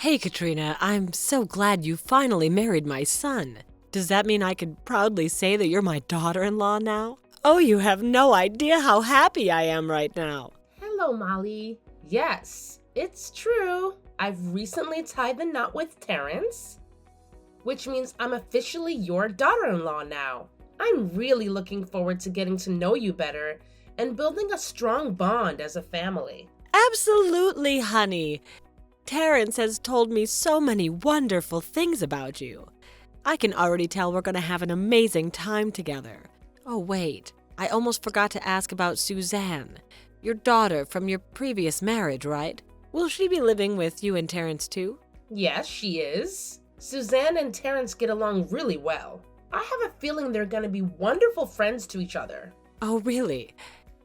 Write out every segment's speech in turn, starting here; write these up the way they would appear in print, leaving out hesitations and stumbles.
Hey Katrina, I'm so glad you finally married my son. Does that mean I could proudly say that you're my daughter-in-law now? Oh, you have no idea how happy I am right now. Hello, Molly. Yes, it's true. I've recently tied the knot with Terrence, which means I'm officially your daughter-in-law now. I'm really looking forward to getting to know you better and building a strong bond as a family. Absolutely, honey. Terrence has told me so many wonderful things about you. I can already tell we're going to have an amazing time together. Oh, wait. I almost forgot to ask about Suzanne, your daughter from your previous marriage, right? Will she be living with you and Terrence too? Yes, she is. Suzanne and Terrence get along really well. I have a feeling they're going to be wonderful friends to each other. Oh, really?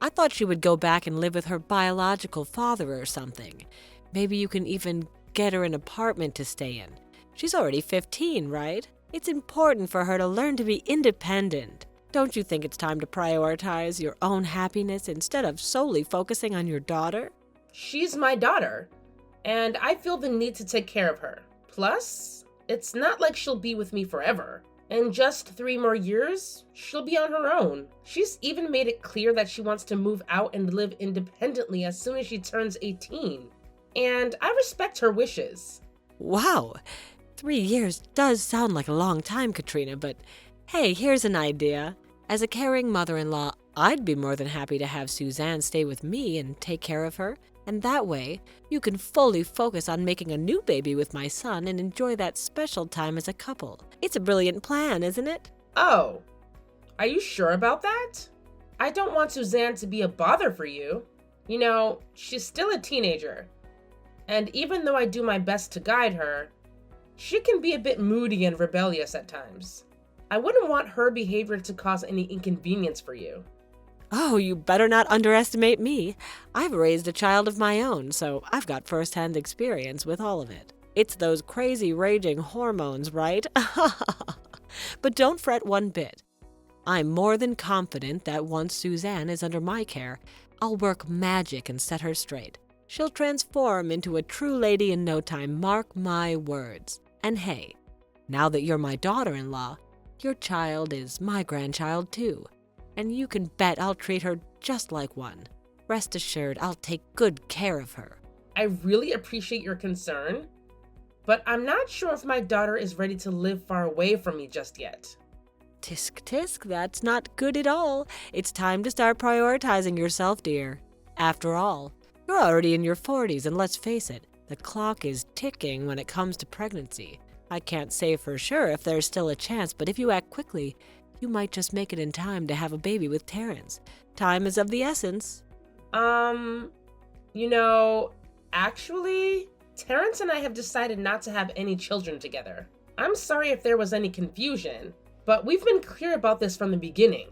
I thought she would go back and live with her biological father or something. Maybe you can even get her an apartment to stay in. She's already 15, right? It's important for her to learn to be independent. Don't you think it's time to prioritize your own happiness instead of solely focusing on your daughter? She's my daughter, and I feel the need to take care of her. Plus, it's not like she'll be with me forever. In just 3 more years, she'll be on her own. She's even made it clear that she wants to move out and live independently as soon as she turns 18. And I respect her wishes. Wow, 3 years does sound like a long time, Katrina, but hey, here's an idea. As a caring mother-in-law, I'd be more than happy to have Suzanne stay with me and take care of her. And that way, you can fully focus on making a new baby with my son and enjoy that special time as a couple. It's a brilliant plan, isn't it? Oh, are you sure about that? I don't want Suzanne to be a bother for you. You know, she's still a teenager. And even though I do my best to guide her, she can be a bit moody and rebellious at times. I wouldn't want her behavior to cause any inconvenience for you. Oh, you better not underestimate me. I've raised a child of my own, so I've got first-hand experience with all of it. It's those crazy raging hormones, right? But don't fret one bit. I'm more than confident that once Suzanne is under my care, I'll work magic and set her straight. She'll transform into a true lady in no time, mark my words. And hey, now that you're my daughter-in-law, your child is my grandchild too. And you can bet I'll treat her just like one. Rest assured, I'll take good care of her. I really appreciate your concern, but I'm not sure if my daughter is ready to live far away from me just yet. Tisk tisk, that's not good at all. It's time to start prioritizing yourself, dear. After all, you're already in your 40s, and let's face it, the clock is ticking when it comes to pregnancy. I can't say for sure if there's still a chance, but if you act quickly, you might just make it in time to have a baby with Terrence. Time is of the essence. Actually, Terrence and I have decided not to have any children together. I'm sorry if there was any confusion, but we've been clear about this from the beginning.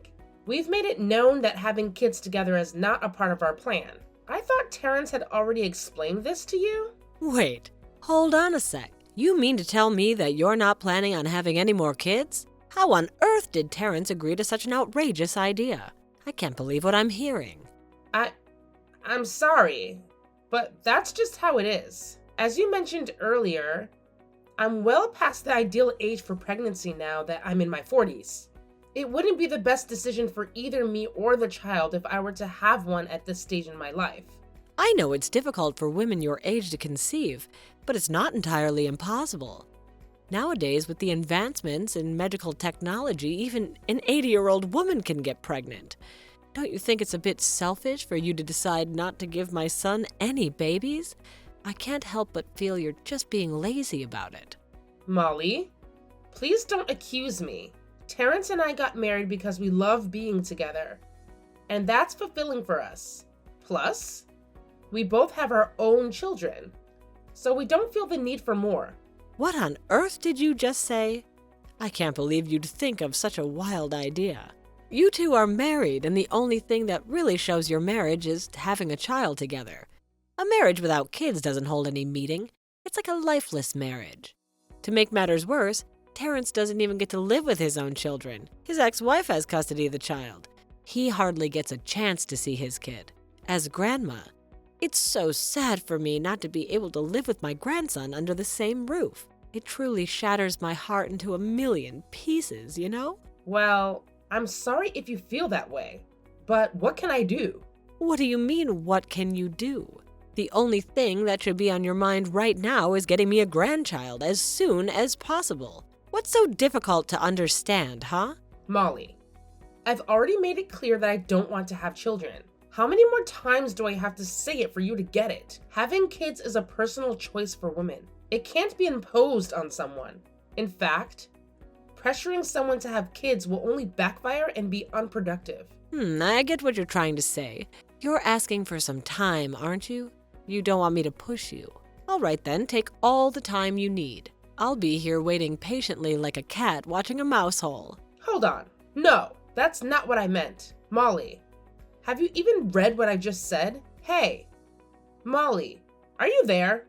We've made it known that having kids together is not a part of our plan. I thought Terrence had already explained this to you? Wait, hold on a sec. You mean to tell me that you're not planning on having any more kids? How on earth did Terrence agree to such an outrageous idea? I can't believe what I'm hearing. I'm sorry, but that's just how it is. As you mentioned earlier, I'm well past the ideal age for pregnancy now that I'm in my 40s. It wouldn't be the best decision for either me or the child if I were to have one at this stage in my life. I know it's difficult for women your age to conceive, but it's not entirely impossible. Nowadays, with the advancements in medical technology, even an 80-year-old woman can get pregnant. Don't you think it's a bit selfish for you to decide not to give my son any babies? I can't help but feel you're just being lazy about it. Molly, please don't accuse me. Terrence and I got married because we love being together, and that's fulfilling for us. Plus, we both have our own children, so we don't feel the need for more. What on earth did you just say? I can't believe you'd think of such a wild idea. You two are married, and the only thing that really shows your marriage is having a child together. A marriage without kids doesn't hold any meaning. It's like a lifeless marriage. To make matters worse, Terrence doesn't even get to live with his own children. His ex-wife has custody of the child. He hardly gets a chance to see his kid. As grandma, It's so sad for me not to be able to live with my grandson under the same roof. It truly shatters my heart into a million pieces, you know? Well, I'm sorry if you feel that way, but what can I do? What do you mean, what can you do? The only thing that should be on your mind right now is getting me a grandchild as soon as possible. What's so difficult to understand, huh? Molly, I've already made it clear that I don't want to have children. How many more times do I have to say it for you to get it? Having kids is a personal choice for women. It can't be imposed on someone. In fact, pressuring someone to have kids will only backfire and be unproductive. I get what you're trying to say. You're asking for some time, aren't you? You don't want me to push you. All right then, take all the time you need. I'll be here waiting patiently like a cat watching a mouse hole. Hold on. No, that's not what I meant. Molly, have you even read what I just said? Hey, Molly, are you there?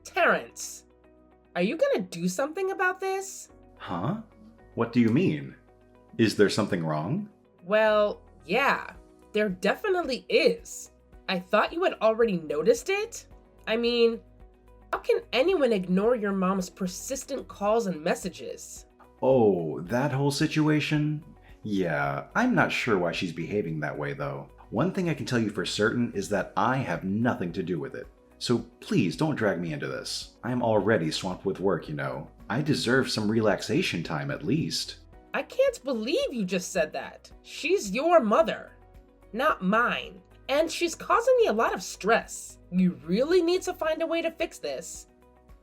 Terrence, are you gonna do something about this? Huh? What do you mean? Is there something wrong? Well, yeah, there definitely is. I thought you had already noticed it. I mean, how can anyone ignore your mom's persistent calls and messages? Oh, that whole situation? Yeah, I'm not sure why she's behaving that way though. One thing I can tell you for certain is that I have nothing to do with it. So please don't drag me into this. I'm already swamped with work, you know. I deserve some relaxation time at least. I can't believe you just said that. She's your mother, not mine. And she's causing me a lot of stress. You really need to find a way to fix this,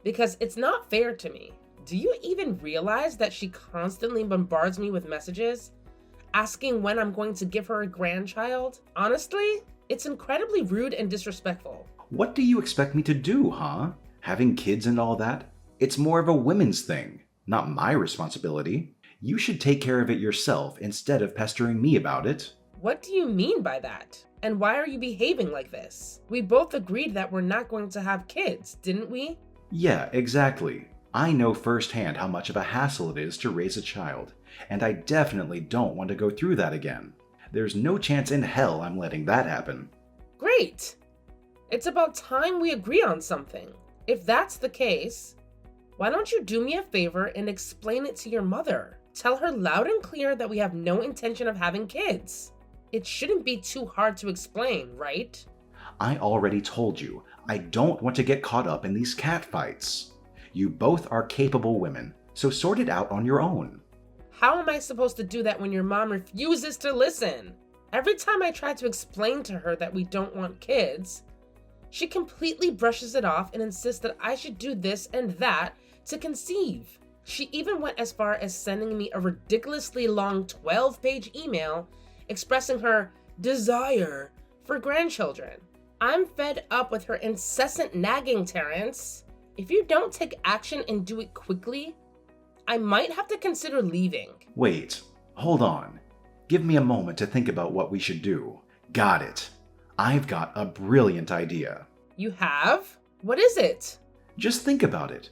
because it's not fair to me. Do you even realize that she constantly bombards me with messages, asking when I'm going to give her a grandchild? Honestly, it's incredibly rude and disrespectful. What do you expect me to do, huh? Having kids and all that? It's more of a women's thing, not my responsibility. You should take care of it yourself instead of pestering me about it. What do you mean by that? And why are you behaving like this? We both agreed that we're not going to have kids, didn't we? Yeah, exactly. I know firsthand how much of a hassle it is to raise a child, and I definitely don't want to go through that again. There's no chance in hell I'm letting that happen. Great! It's about time we agree on something. If that's the case, why don't you do me a favor and explain it to your mother? Tell her loud and clear that we have no intention of having kids. It shouldn't be too hard to explain, right? I already told you, I don't want to get caught up in these catfights. You both are capable women, so sort it out on your own. How am I supposed to do that when your mom refuses to listen? Every time I try to explain to her that we don't want kids, she completely brushes it off and insists that I should do this and that to conceive. She even went as far as sending me a ridiculously long 12-page email expressing her desire for grandchildren. I'm fed up with her incessant nagging, Terrence. If you don't take action and do it quickly, I might have to consider leaving. Wait, hold on. Give me a moment to think about what we should do. Got it. I've got a brilliant idea. You have? What is it? Just think about it.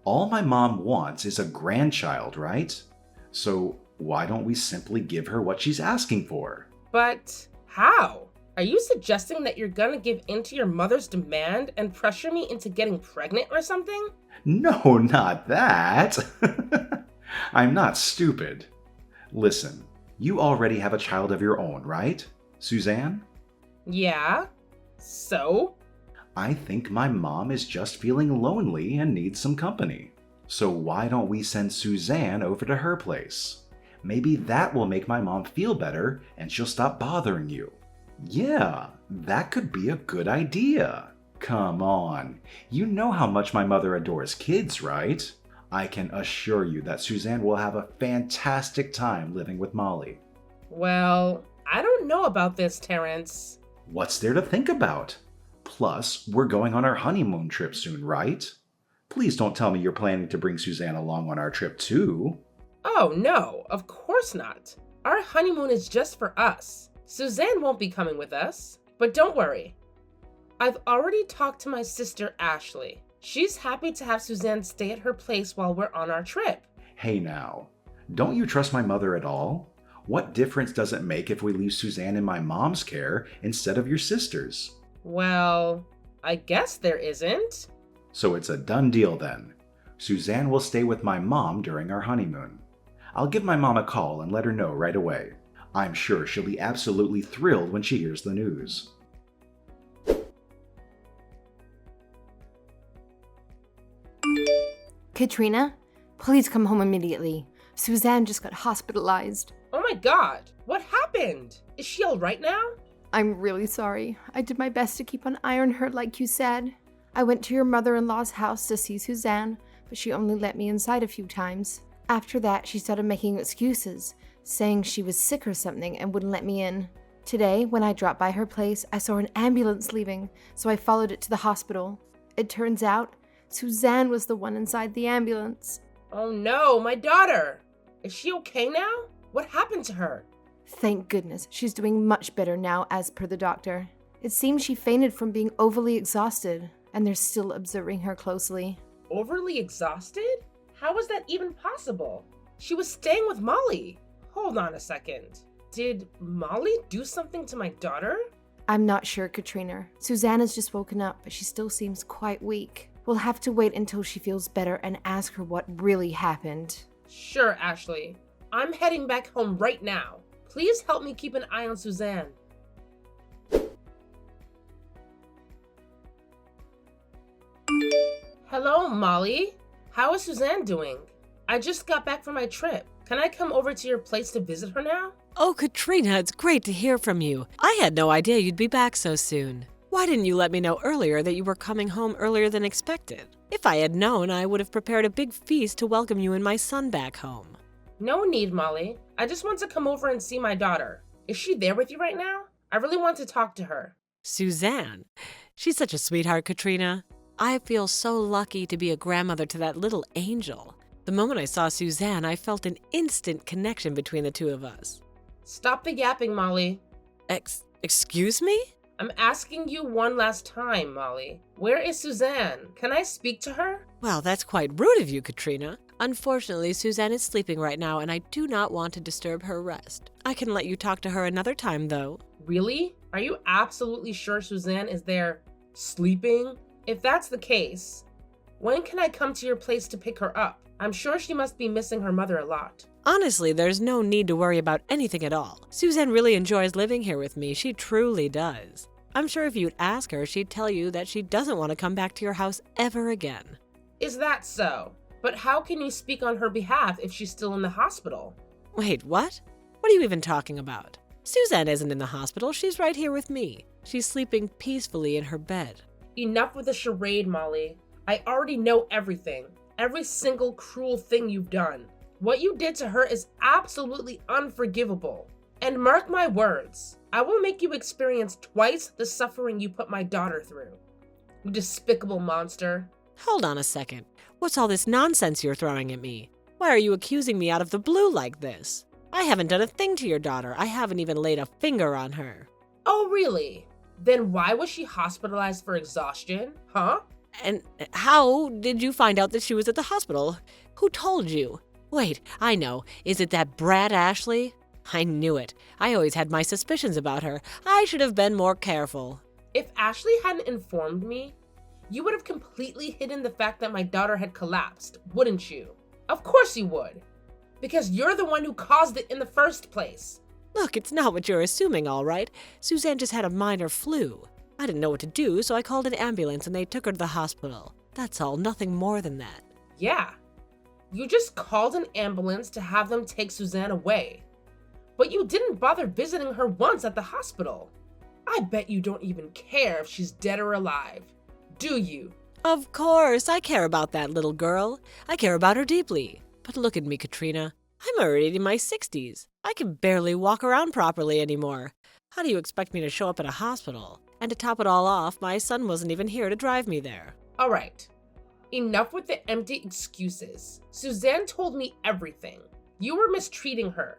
All my mom wants is a grandchild, right? So why don't we simply give her what she's asking for? But how? Are you suggesting that you're gonna give in to your mother's demand and pressure me into getting pregnant or something? No, not that. I'm not stupid. Listen, you already have a child of your own, right? Suzanne? Yeah. So? I think my mom is just feeling lonely and needs some company. So why don't we send Suzanne over to her place? Maybe that will make my mom feel better and she'll stop bothering you. Yeah, that could be a good idea. Come on, you know how much my mother adores kids, right? I can assure you that Suzanne will have a fantastic time living with Molly. Well, I don't know about this, Terrence. What's there to think about? Plus, we're going on our honeymoon trip soon, right? Please don't tell me you're planning to bring Suzanne along on our trip too. Oh no, of course not. Our honeymoon is just for us. Suzanne won't be coming with us. But don't worry. I've already talked to my sister Ashley. She's happy to have Suzanne stay at her place while we're on our trip. Hey now, don't you trust my mother at all? What difference does it make if we leave Suzanne in my mom's care instead of your sister's? Well, I guess there isn't. So it's a done deal then. Suzanne will stay with my mom during our honeymoon. I'll give my mom a call and let her know right away. I'm sure she'll be absolutely thrilled when she hears the news. Katrina, please come home immediately. Suzanne just got hospitalized. Oh my god, what happened? Is she alright now? I'm really sorry. I did my best to keep an eye on her like you said. I went to your mother-in-law's house to see Suzanne, but she only let me inside a few times. After that, she started making excuses, saying she was sick or something and wouldn't let me in. Today, when I dropped by her place, I saw an ambulance leaving, so I followed it to the hospital. It turns out, Suzanne was the one inside the ambulance. Oh no, my daughter! Is she okay now? What happened to her? Thank goodness, she's doing much better now as per the doctor. It seems she fainted from being overly exhausted, and they're still observing her closely. Overly exhausted? How was that even possible? She was staying with Molly. Hold on a second. Did Molly do something to my daughter? I'm not sure, Katrina. Suzanne has just woken up, but she still seems quite weak. We'll have to wait until she feels better and ask her what really happened. Sure, Ashley. I'm heading back home right now. Please help me keep an eye on Suzanne. Hello, Molly. How is Suzanne doing? I just got back from my trip. Can I come over to your place to visit her now? Oh, Katrina, it's great to hear from you. I had no idea you'd be back so soon. Why didn't you let me know earlier that you were coming home earlier than expected? If I had known, I would have prepared a big feast to welcome you and my son back home. No need, Molly. I just want to come over and see my daughter. Is she there with you right now? I really want to talk to her. Suzanne, she's such a sweetheart, Katrina. I feel so lucky to be a grandmother to that little angel. The moment I saw Suzanne, I felt an instant connection between the two of us. Stop the yapping, Molly. Excuse me? I'm asking you one last time, Molly. Where is Suzanne? Can I speak to her? Well, that's quite rude of you, Katrina. Unfortunately, Suzanne is sleeping right now, and I do not want to disturb her rest. I can let you talk to her another time, though. Really? Are you absolutely sure Suzanne is there sleeping? If that's the case, when can I come to your place to pick her up? I'm sure she must be missing her mother a lot. Honestly, there's no need to worry about anything at all. Suzanne really enjoys living here with me. She truly does. I'm sure if you'd ask her, she'd tell you that she doesn't want to come back to your house ever again. Is that so? But how can you speak on her behalf if she's still in the hospital? Wait, what? What are you even talking about? Suzanne isn't in the hospital. She's right here with me. She's sleeping peacefully in her bed. Enough with the charade, Molly. I already know everything. Every single cruel thing you've done. What you did to her is absolutely unforgivable. And mark my words, I will make you experience twice the suffering you put my daughter through. You despicable monster. Hold on a second. What's all this nonsense you're throwing at me? Why are you accusing me out of the blue like this? I haven't done a thing to your daughter. I haven't even laid a finger on her. Oh, really? Then why was she hospitalized for exhaustion, huh? And how did you find out that she was at the hospital? Who told you? Wait, I know. Is it that brat Ashley? I knew it. I always had my suspicions about her. I should have been more careful. If Ashley hadn't informed me, you would have completely hidden the fact that my daughter had collapsed, wouldn't you? Of course you would. Because you're the one who caused it in the first place. Look, it's not what you're assuming, all right. Suzanne just had a minor flu. I didn't know what to do, so I called an ambulance and they took her to the hospital. That's all, nothing more than that. Yeah. You just called an ambulance to have them take Suzanne away. But you didn't bother visiting her once at the hospital. I bet you don't even care if she's dead or alive. Do you? Of course, I care about that little girl. I care about her deeply. But look at me, Katrina. I'm already in my 60s. I can barely walk around properly anymore. How do you expect me to show up at a hospital? And to top it all off, my son wasn't even here to drive me there. All right. Enough with the empty excuses. Suzanne told me everything. You were mistreating her,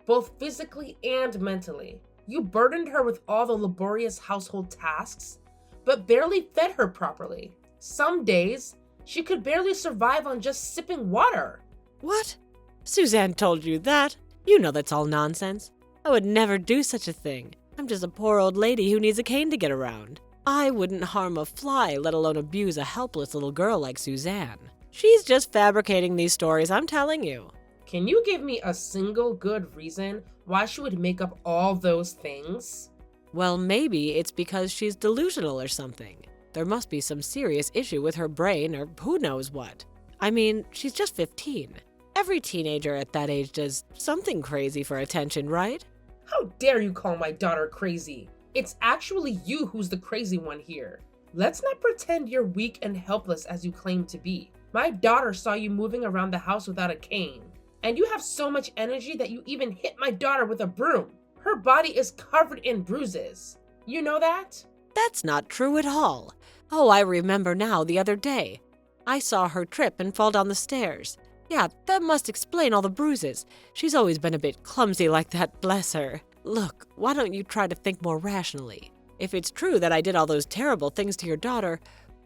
both physically and mentally. You burdened her with all the laborious household tasks, but barely fed her properly. Some days, she could barely survive on just sipping water. What? Suzanne told you that? You know that's all nonsense. I would never do such a thing. I'm just a poor old lady who needs a cane to get around. I wouldn't harm a fly, let alone abuse a helpless little girl like Suzanne. She's just fabricating these stories, I'm telling you. Can you give me a single good reason why she would make up all those things? Well, maybe it's because she's delusional or something. There must be some serious issue with her brain or who knows what. I mean, she's just 15. Every teenager at that age does something crazy for attention, right? How dare you call my daughter crazy? It's actually you who's the crazy one here. Let's not pretend you're weak and helpless as you claim to be. My daughter saw you moving around the house without a cane. And you have so much energy that you even hit my daughter with a broom. Her body is covered in bruises. You know that? That's not true at all. Oh, I remember now the other day. I saw her trip and fall down the stairs. Yeah, that must explain all the bruises. She's always been a bit clumsy like that, bless her. Look, why don't you try to think more rationally? If it's true that I did all those terrible things to your daughter,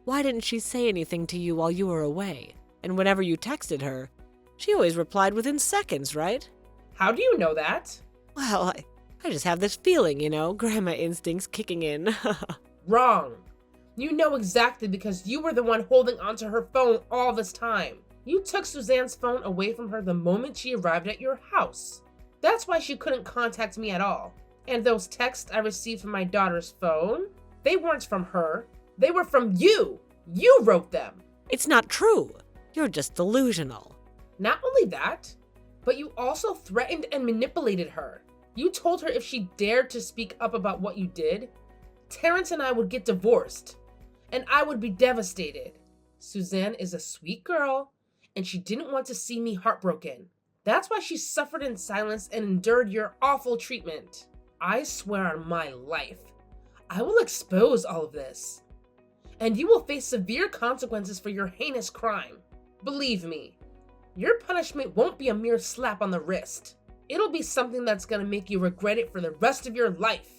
why didn't she say anything to you while you were away? And whenever you texted her, she always replied within seconds, right? How do you know that? Well, I just have this feeling, grandma instincts kicking in. Wrong. You know exactly because you were the one holding onto her phone all this time. You took Suzanne's phone away from her the moment she arrived at your house. That's why she couldn't contact me at all. And those texts I received from my daughter's phone, they weren't from her. They were from you. You wrote them. It's not true. You're just delusional. Not only that, but you also threatened and manipulated her. You told her if she dared to speak up about what you did, Terrence and I would get divorced, and I would be devastated. Suzanne is a sweet girl, and she didn't want to see me heartbroken. That's why she suffered in silence and endured your awful treatment. I swear on my life, I will expose all of this, and you will face severe consequences for your heinous crime. Believe me, your punishment won't be a mere slap on the wrist. It'll be something that's gonna make you regret it for the rest of your life.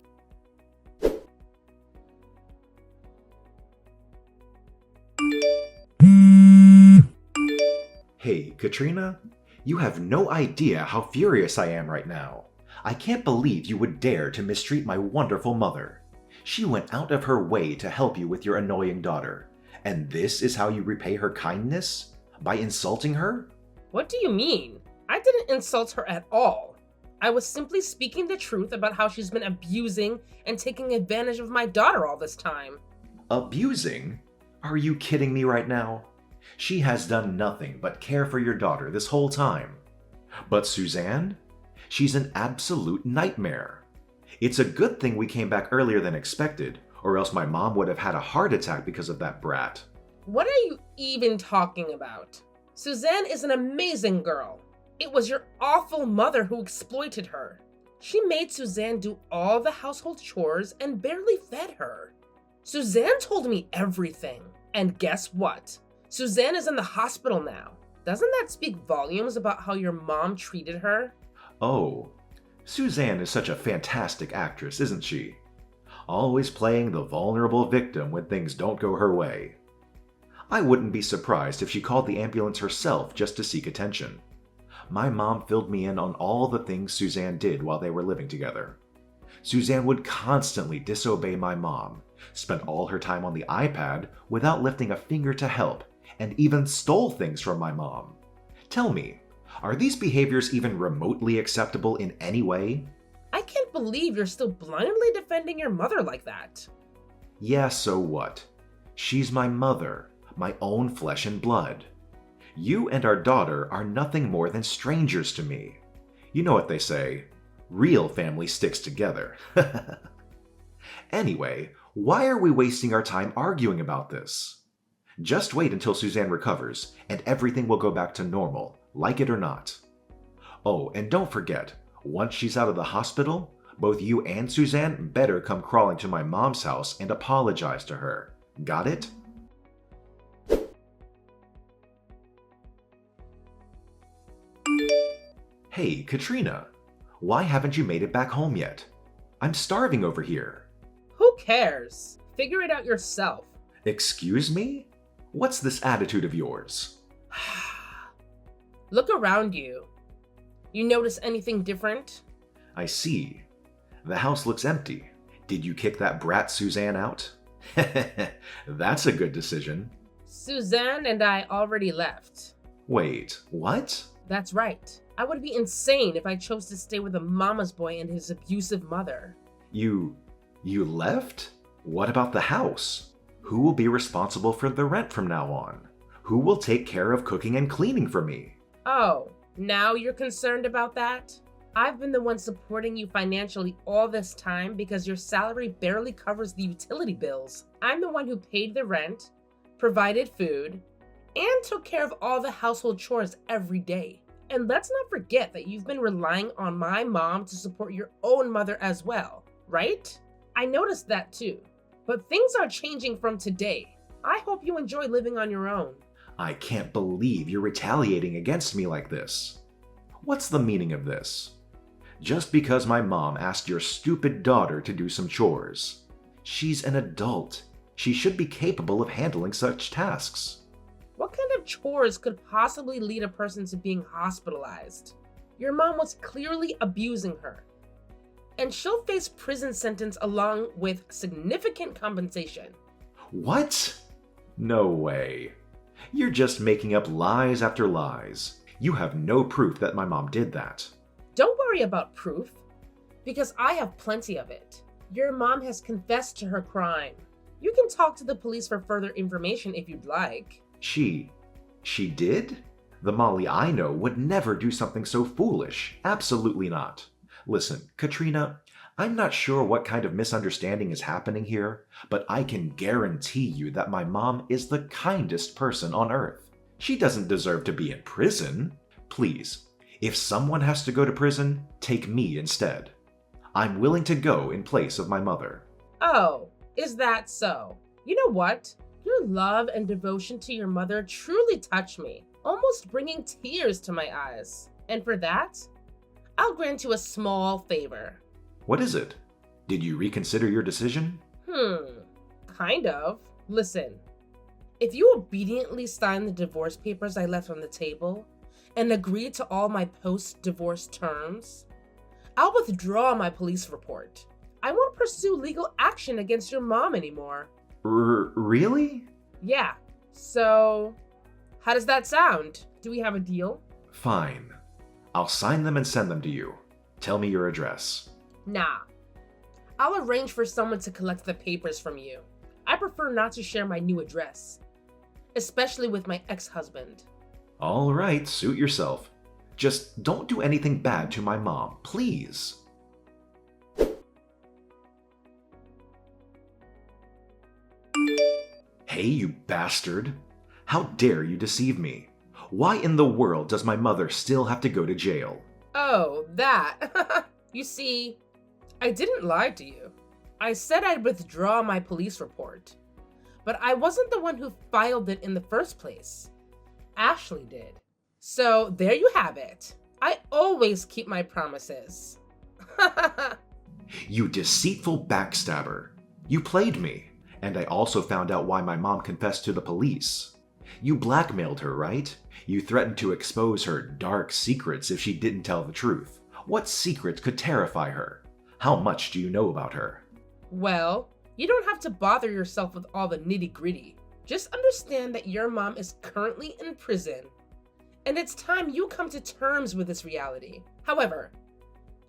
Hey, Katrina, you have no idea how furious I am right now. I can't believe you would dare to mistreat my wonderful mother. She went out of her way to help you with your annoying daughter. And this is how you repay her kindness? By insulting her? What do you mean? I didn't insult her at all. I was simply speaking the truth about how she's been abusing and taking advantage of my daughter all this time. Abusing? Are you kidding me right now? She has done nothing but care for your daughter this whole time. But Suzanne? She's an absolute nightmare. It's a good thing we came back earlier than expected, or else my mom would have had a heart attack because of that brat. What are you even talking about? Suzanne is an amazing girl. It was your awful mother who exploited her. She made Suzanne do all the household chores and barely fed her. Suzanne told me everything. And guess what? Suzanne is in the hospital now. Doesn't that speak volumes about how your mom treated her? Oh, Suzanne is such a fantastic actress, isn't she? Always playing the vulnerable victim when things don't go her way. I wouldn't be surprised if she called the ambulance herself just to seek attention. My mom filled me in on all the things Suzanne did while they were living together. Suzanne would constantly disobey my mom, spent all her time on the iPad without lifting a finger to help, and even stole things from my mom. Tell me, are these behaviors even remotely acceptable in any way? I can't believe you're still blindly defending your mother like that. Yeah, so what? She's my mother, my own flesh and blood. You and our daughter are nothing more than strangers to me. You know what they say, real family sticks together. Anyway, why are we wasting our time arguing about this? Just wait until Suzanne recovers, and everything will go back to normal, like it or not. Oh, and don't forget, once she's out of the hospital, both you and Suzanne better come crawling to my mom's house and apologize to her. Got it? Hey, Katrina, why haven't you made it back home yet? I'm starving over here. Who cares? Figure it out yourself. Excuse me? What's this attitude of yours? Look around you. You notice anything different? I see. The house looks empty. Did you kick that brat Suzanne out? That's a good decision. Suzanne and I already left. Wait, what? That's right. I would be insane if I chose to stay with a mama's boy and his abusive mother. You left? What about the house? Who will be responsible for the rent from now on? Who will take care of cooking and cleaning for me? Oh, now you're concerned about that? I've been the one supporting you financially all this time because your salary barely covers the utility bills. I'm the one who paid the rent, provided food, and took care of all the household chores every day. And let's not forget that you've been relying on my mom to support your own mother as well, right? I noticed that too. But things are changing from today. I hope you enjoy living on your own. I can't believe you're retaliating against me like this. What's the meaning of this? Just because my mom asked your stupid daughter to do some chores. She's an adult. She should be capable of handling such tasks. What kind of chores could possibly lead a person to being hospitalized? Your mom was clearly abusing her, and she'll face prison sentence along with significant compensation. What? No way. You're just making up lies after lies. You have no proof that my mom did that. Don't worry about proof, because I have plenty of it. Your mom has confessed to her crime. You can talk to the police for further information if you'd like. She did? The Molly I know would never do something so foolish. Absolutely not. Listen, Katrina, I'm not sure what kind of misunderstanding is happening here, but I can guarantee you that my mom is the kindest person on earth. She doesn't deserve to be in prison. Please, if someone has to go to prison, take me instead. I'm willing to go in place of my mother. Oh, is that so? You know what? Your love and devotion to your mother truly touch me, almost bringing tears to my eyes. And for that, I'll grant you a small favor. What is it? Did you reconsider your decision? Kind of. Listen, if you obediently sign the divorce papers I left on the table and agree to all my post-divorce terms, I'll withdraw my police report. I won't pursue legal action against your mom anymore. Really? Yeah. So, how does that sound? Do we have a deal? Fine. I'll sign them and send them to you. Tell me your address. Nah. I'll arrange for someone to collect the papers from you. I prefer not to share my new address, especially with my ex-husband. All right, suit yourself. Just don't do anything bad to my mom, please. Hey, you bastard! How dare you deceive me? Why in the world does my mother still have to go to jail? Oh, that. You see, I didn't lie to you. I said I'd withdraw my police report, but I wasn't the one who filed it in the first place. Ashley did. So there you have it. I always keep my promises. You deceitful backstabber. You played me, and I also found out why my mom confessed to the police. You blackmailed her, right? You threatened to expose her dark secrets if she didn't tell the truth. What secrets could terrify her? How much do you know about her? Well, you don't have to bother yourself with all the nitty-gritty. Just understand that your mom is currently in prison, and it's time you come to terms with this reality. However,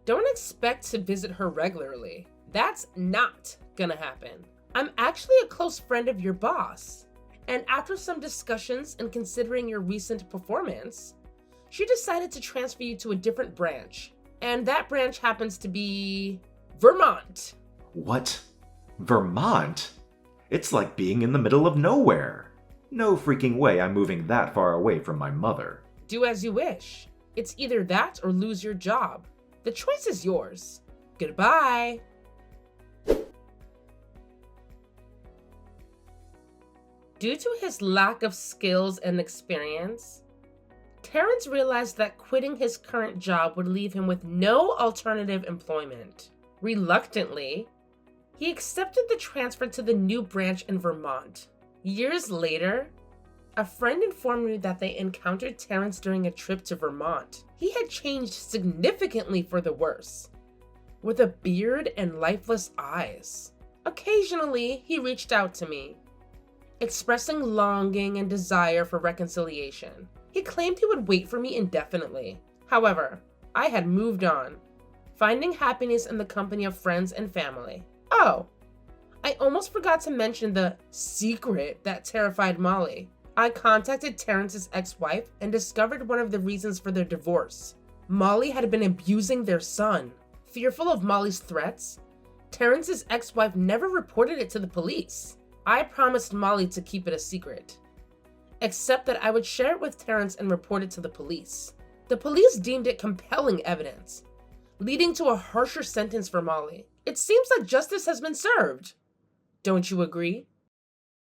don't expect to visit her regularly. That's not gonna happen. I'm actually a close friend of your boss, and after some discussions and considering your recent performance, she decided to transfer you to a different branch, and that branch happens to be Vermont. What? Vermont? It's like being in the middle of nowhere. No freaking way I'm moving that far away from my mother. Do as you wish. It's either that or lose your job. The choice is yours. Goodbye. Due to his lack of skills and experience, Terrence realized that quitting his current job would leave him with no alternative employment. Reluctantly, he accepted the transfer to the new branch in Vermont. Years later, A friend informed me that they encountered Terrence during a trip to Vermont. He had changed significantly for the worse, with a beard and lifeless eyes. Occasionally, he reached out to me, expressing longing and desire for reconciliation. He claimed he would wait for me indefinitely. However, I had moved on, finding happiness in the company of friends and family. Oh, I almost forgot to mention the secret that terrified Molly. I contacted Terrence's ex-wife and discovered one of the reasons for their divorce. Molly had been abusing their son. Fearful of Molly's threats, Terrence's ex-wife never reported it to the police. I promised Molly to keep it a secret, except that I would share it with Terrence and report it to the police. The police deemed it compelling evidence, leading to a harsher sentence for Molly. It seems like justice has been served. Don't you agree?